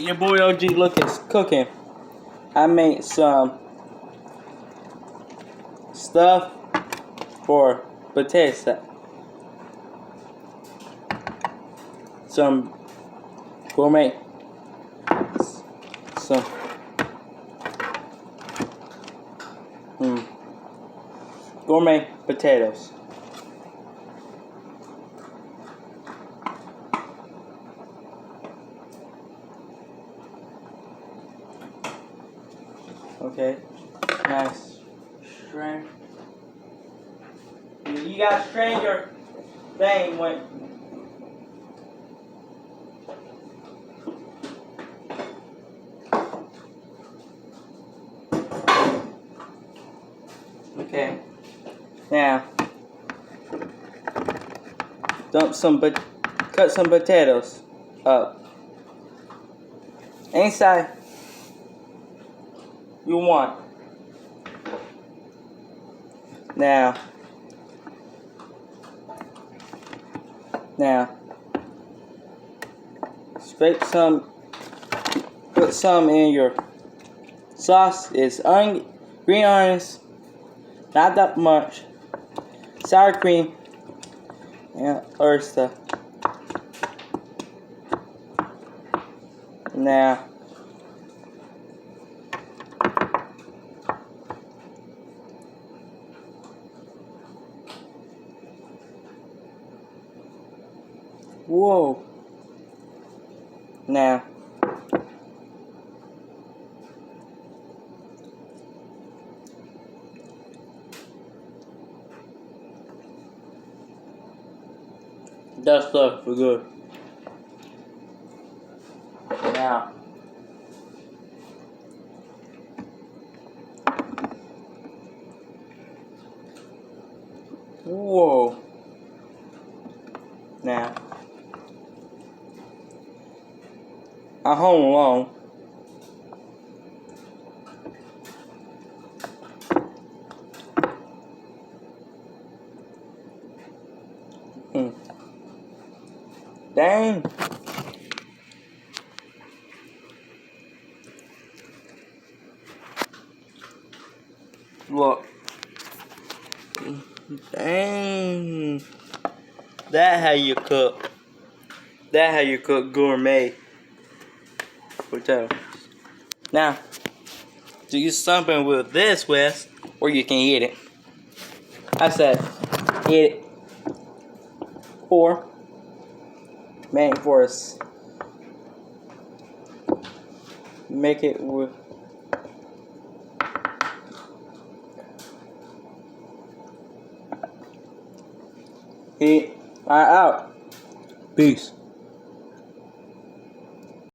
Your boy OG Lucas cooking. I made some stuff for potato salad. Some gourmet. Some gourmet potatoes. Okay, nice. Strain. You gotta strain your thing when. Okay. Now, cut some potatoes up. Any size you want. Now, put some in your sauce. It's green onions, not that much, sour cream, and other stuff. Now, whoa. Now, that stuff for good. Now, whoa. Now, I'm home alone. Dang. Look. Dang. That how you cook. That how you cook gourmet potatoes. Now, do something with this, Wes, or you can eat it. I said, eat it. Or make for us. Make it with. Eat. Out. Peace.